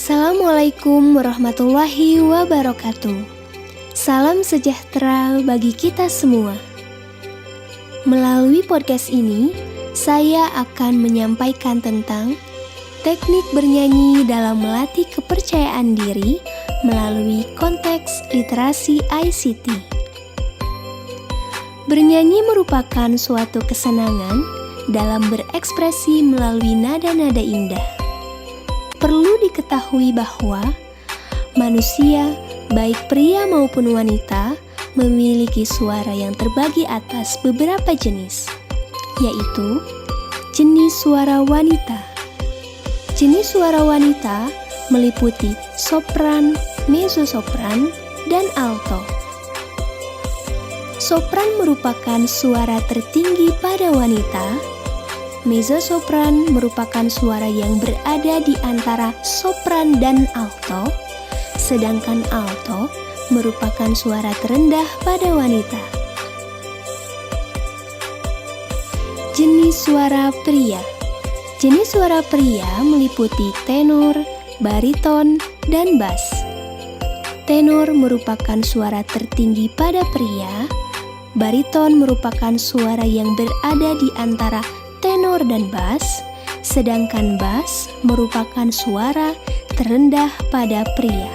Assalamualaikum warahmatullahi wabarakatuh. Salam sejahtera bagi kita semua. Melalui podcast ini, saya akan menyampaikan tentang teknik bernyanyi dalam melatih kepercayaan diri melalui konteks literasi ICT. Bernyanyi merupakan suatu kesenangan dalam berekspresi melalui nada-nada indah. Perlu diketahui bahwa manusia, baik pria maupun wanita, memiliki suara yang terbagi atas beberapa jenis, yaitu jenis suara wanita. Jenis suara wanita meliputi sopran, mezzo-sopran, dan alto. Sopran merupakan suara tertinggi pada wanita. Mezzo-sopran merupakan suara yang berada di antara sopran dan alto, sedangkan alto merupakan suara terendah pada wanita. Jenis suara pria. Jenis suara pria meliputi tenor, bariton, dan bass. Tenor merupakan suara tertinggi pada pria. Bariton merupakan suara yang berada di antara tenor dan bass, sedangkan bass merupakan suara terendah pada pria.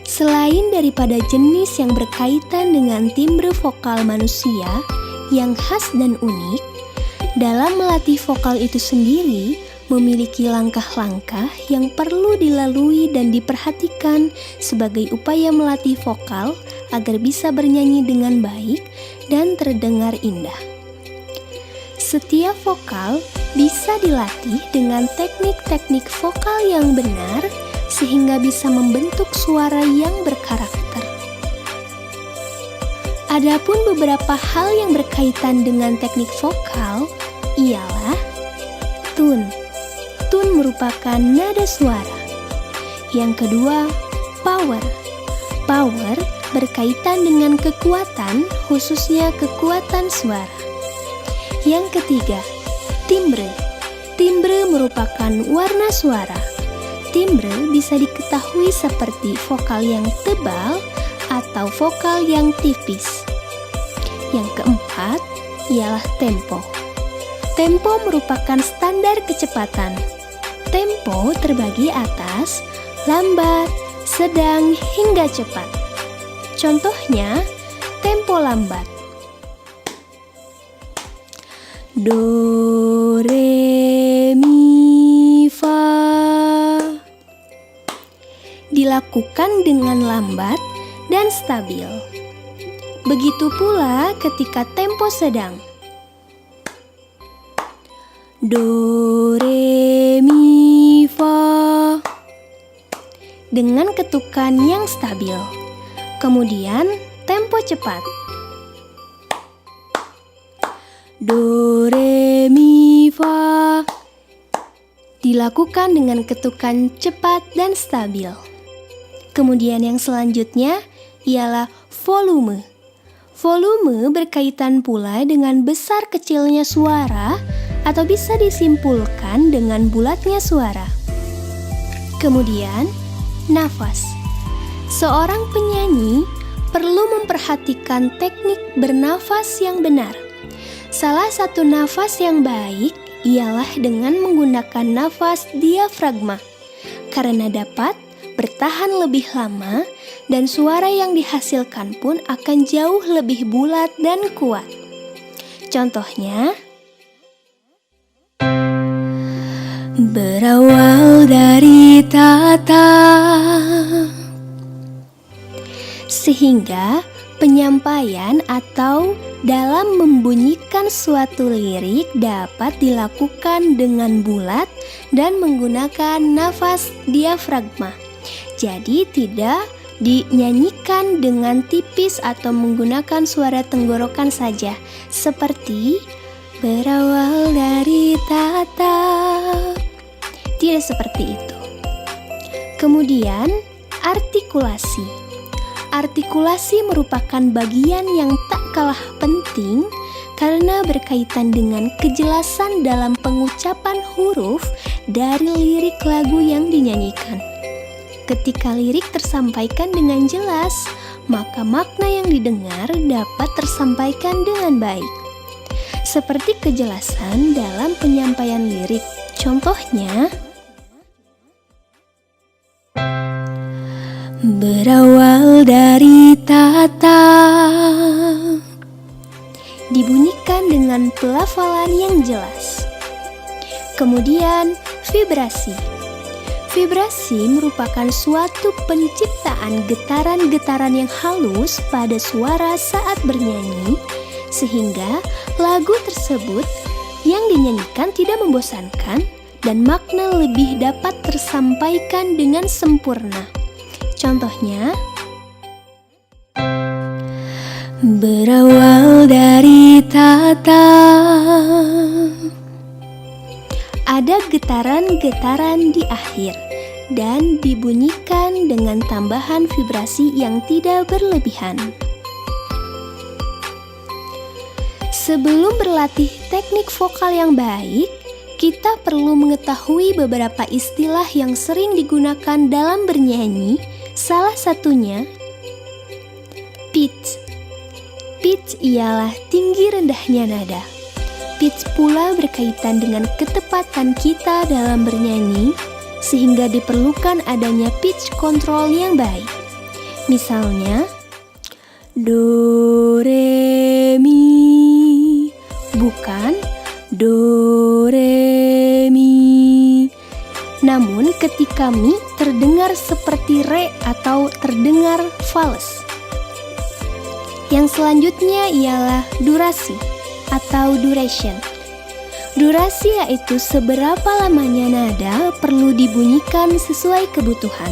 Selain daripada jenis yang berkaitan dengan timbre vokal manusia yang khas dan unik, dalam melatih vokal itu sendiri memiliki langkah-langkah yang perlu dilalui dan diperhatikan sebagai upaya melatih vokal agar bisa bernyanyi dengan baik dan terdengar indah. Setiap vokal bisa dilatih dengan teknik-teknik vokal yang benar sehingga bisa membentuk suara yang berkarakter. Adapun beberapa hal yang berkaitan dengan teknik vokal ialah tune. Tune merupakan nada suara. Yang kedua, power. Power berkaitan dengan kekuatan, khususnya kekuatan suara. Yang ketiga, timbre. Timbre merupakan warna suara. Timbre bisa diketahui seperti vokal yang tebal atau vokal yang tipis. Yang keempat ialah tempo. Tempo merupakan standar kecepatan. Tempo terbagi atas, lambat, sedang, hingga cepat. Contohnya, tempo lambat. Do, re, mi, fa. Dilakukan dengan lambat dan stabil. Begitu pula ketika tempo sedang. Do, re, mi, fa. Dengan ketukan yang stabil. Kemudian tempo cepat. Do, re, mi, fa. Dilakukan dengan ketukan cepat dan stabil. Kemudian yang selanjutnya ialah volume. Volume berkaitan pula dengan besar kecilnya suara atau bisa disimpulkan dengan bulatnya suara. Kemudian, nafas. Seorang penyanyi perlu memperhatikan teknik bernafas yang benar. Salah satu nafas yang baik ialah dengan menggunakan nafas diafragma, karena dapat bertahan lebih lama dan suara yang dihasilkan pun akan jauh lebih bulat dan kuat. Contohnya, berawal dari tatap, sehingga penyampaian atau dalam membunyikan suatu lirik dapat dilakukan dengan bulat dan menggunakan nafas diafragma. Jadi tidak dinyanyikan dengan tipis atau menggunakan suara tenggorokan saja, seperti berawal dari tatap. Tidak seperti itu. Kemudian, artikulasi. Artikulasi merupakan bagian yang tak kalah penting karena berkaitan dengan kejelasan dalam pengucapan huruf dari lirik lagu yang dinyanyikan. Ketika lirik tersampaikan dengan jelas, maka makna yang didengar dapat tersampaikan dengan baik. Seperti kejelasan dalam penyampaian lirik. Contohnya, berawal dari tata, dibunyikan dengan pelafalan yang jelas. Kemudian, vibrasi. Vibrasi merupakan suatu penciptaan getaran-getaran yang halus pada suara saat bernyanyi, sehingga lagu tersebut yang dinyanyikan tidak membosankan dan makna lebih dapat tersampaikan dengan sempurna. Contohnya, berawal dari tata. Ada getaran-getaran di akhir dan dibunyikan dengan tambahan vibrasi yang tidak berlebihan. Sebelum berlatih teknik vokal yang baik, kita perlu mengetahui beberapa istilah yang sering digunakan dalam bernyanyi. Salah satunya, pitch. Pitch ialah tinggi rendahnya nada. Pitch pula berkaitan dengan ketepatan kita dalam bernyanyi, sehingga diperlukan adanya pitch control yang baik. Misalnya, do, re, mi, bukan do, re, mi. Namun ketika mi terdengar seperti re atau terdengar fals. Yang selanjutnya ialah durasi atau duration. Durasi yaitu seberapa lamanya nada perlu dibunyikan sesuai kebutuhan.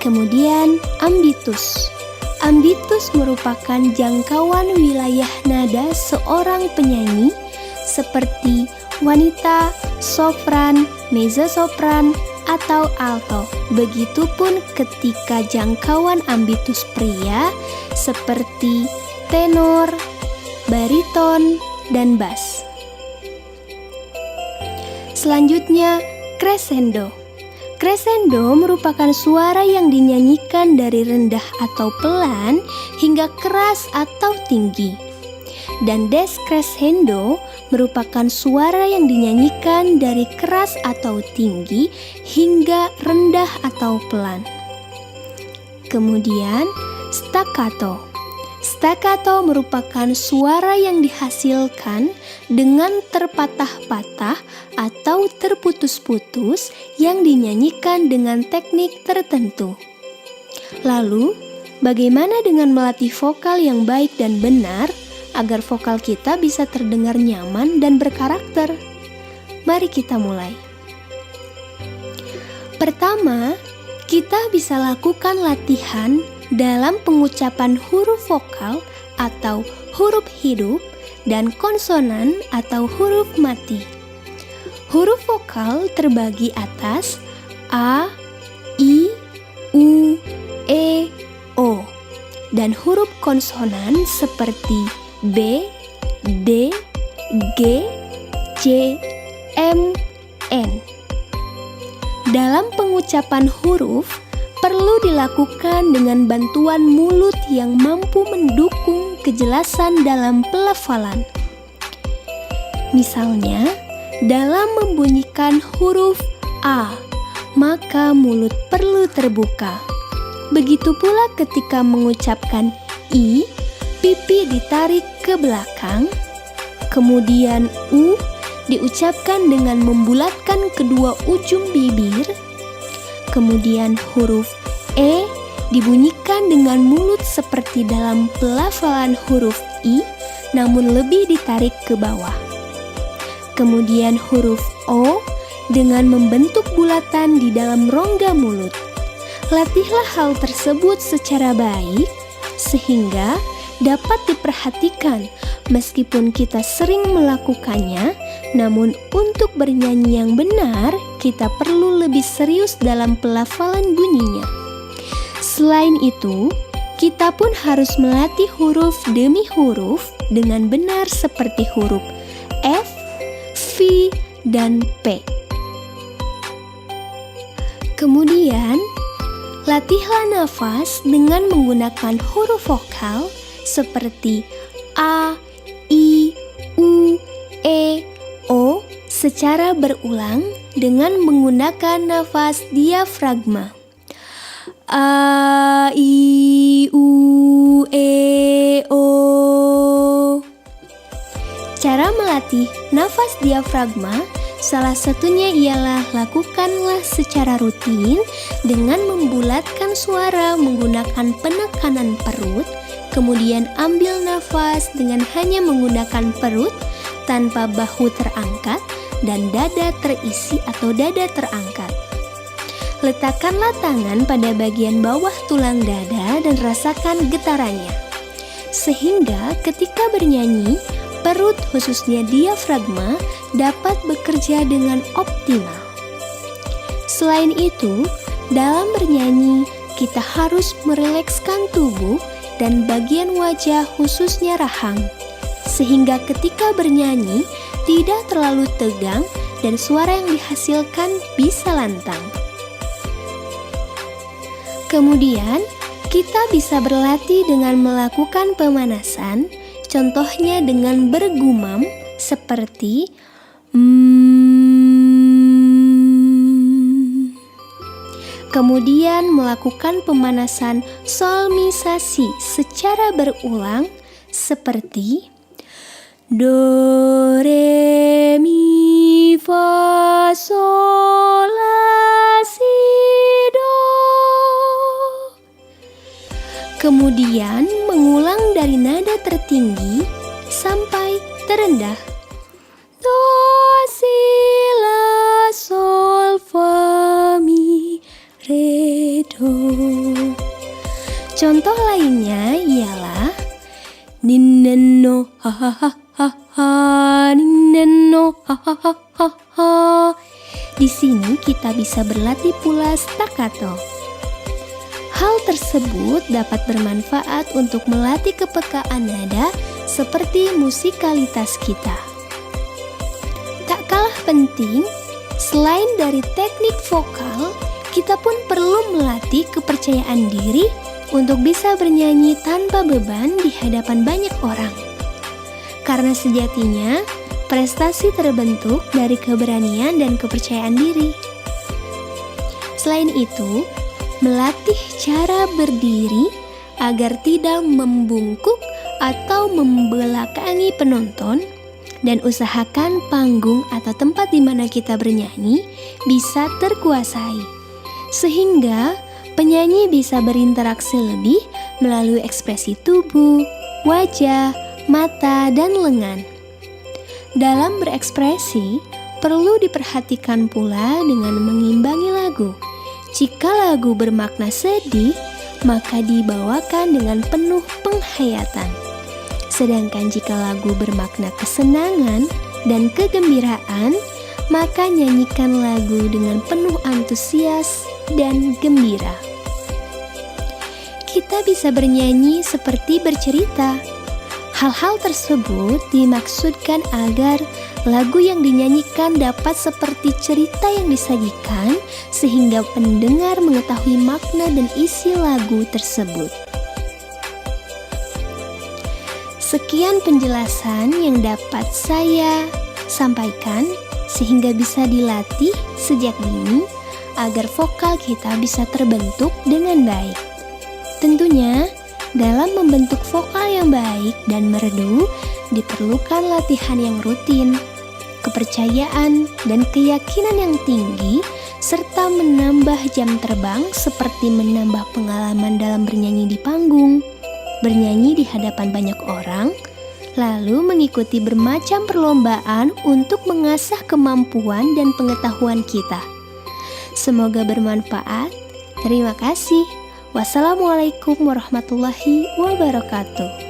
Kemudian ambitus. Ambitus merupakan jangkauan wilayah nada seorang penyanyi seperti wanita, sopran, mezzo-sopran, atau alto. Begitupun ketika jangkauan ambitus pria seperti tenor, bariton, dan bass. Selanjutnya, crescendo. Crescendo merupakan suara yang dinyanyikan dari rendah atau pelan hingga keras atau tinggi. Dan descrescendo merupakan suara yang dinyanyikan dari keras atau tinggi hingga rendah atau pelan. Kemudian, staccato. Staccato merupakan suara yang dihasilkan dengan terpatah-patah atau terputus-putus yang dinyanyikan dengan teknik tertentu. Lalu, bagaimana dengan melatih vokal yang baik dan benar agar vokal kita bisa terdengar nyaman dan berkarakter? Mari kita mulai. Pertama, kita bisa lakukan latihan dalam pengucapan huruf vokal atau huruf hidup dan konsonan atau huruf mati. Huruf vokal terbagi atas A, I, U, E, O, dan huruf konsonan seperti B, D, G, C, M, N. Dalam pengucapan huruf, perlu dilakukan dengan bantuan mulut yang mampu mendukung kejelasan dalam pelafalan. Misalnya, dalam membunyikan huruf A, maka mulut perlu terbuka. Begitu pula ketika mengucapkan I, pipi ditarik ke belakang. Kemudian U diucapkan dengan membulatkan kedua ujung bibir. Kemudian huruf E dibunyikan dengan mulut seperti dalam pelafalan huruf I, namun lebih ditarik ke bawah. Kemudian huruf O dengan membentuk bulatan di dalam rongga mulut. Latihlah hal tersebut secara baik, sehingga dapat diperhatikan meskipun kita sering melakukannya. Namun untuk bernyanyi yang benar, kita perlu lebih serius dalam pelafalan bunyinya. Selain itu, kita pun harus melatih huruf demi huruf dengan benar seperti huruf F, V, dan P. Kemudian, latihlah nafas dengan menggunakan huruf vokal seperti A, I, U, E, O secara berulang dengan menggunakan nafas diafragma. A, I, U, E, O. Cara melatih nafas diafragma salah satunya ialah lakukanlah secara rutin dengan membulatkan suara menggunakan penekanan perut, kemudian ambil nafas dengan hanya menggunakan perut tanpa bahu terangkat dan dada terisi atau dada terangkat. Letakkanlah tangan pada bagian bawah tulang dada dan rasakan getarannya. Sehingga ketika bernyanyi, perut khususnya diafragma dapat bekerja dengan optimal. Selain itu, dalam bernyanyi kita harus merilekskan tubuh dan bagian wajah khususnya rahang, sehingga ketika bernyanyi tidak terlalu tegang dan suara yang dihasilkan bisa lantang. Kemudian, kita bisa berlatih dengan melakukan pemanasan, contohnya dengan bergumam seperti Kemudian melakukan pemanasan solmisasi secara berulang seperti Do, Re, Mi, Fa, Sol, La, Si, Do. Kemudian mengulang dari nada tertinggi sampai terendah. Do, Si, La, Sol, Fa, Mi, Re, Do. Contoh lainnya ialah Nineno ha ha ha ha ha, nineno ha ha ha ha ha. Di sini kita bisa berlatih pula staccato. Hal tersebut dapat bermanfaat untuk melatih kepekaan nada seperti musikalitas kita. Tak kalah penting, selain dari teknik vokal, kita pun perlu melatih kepercayaan diri untuk bisa bernyanyi tanpa beban di hadapan banyak orang. Karena sejatinya, prestasi terbentuk dari keberanian dan kepercayaan diri. Selain itu, melatih cara berdiri agar tidak membungkuk atau membelakangi penonton, dan usahakan panggung atau tempat di mana kita bernyanyi bisa terkuasai, sehingga penyanyi bisa berinteraksi lebih melalui ekspresi tubuh, wajah, mata, dan lengan. Dalam berekspresi, perlu diperhatikan pula dengan mengimbangi lagu. Jika lagu bermakna sedih, maka dibawakan dengan penuh penghayatan. Sedangkan jika lagu bermakna kesenangan dan kegembiraan, maka nyanyikan lagu dengan penuh antusias dan gembira. Kita bisa bernyanyi seperti bercerita. Hal-hal tersebut dimaksudkan agar lagu yang dinyanyikan dapat seperti cerita yang disajikan, sehingga pendengar mengetahui makna dan isi lagu tersebut. Sekian penjelasan yang dapat saya sampaikan, sehingga bisa dilatih sejak dini agar vokal kita bisa terbentuk dengan baik. Tentunya, dalam membentuk vokal yang baik dan merdu, diperlukan latihan yang rutin, kepercayaan dan keyakinan yang tinggi, serta menambah jam terbang seperti menambah pengalaman dalam bernyanyi di panggung, bernyanyi di hadapan banyak orang, lalu mengikuti bermacam perlombaan untuk mengasah kemampuan dan pengetahuan kita. Semoga bermanfaat. Terima kasih. Wassalamualaikum warahmatullahi wabarakatuh.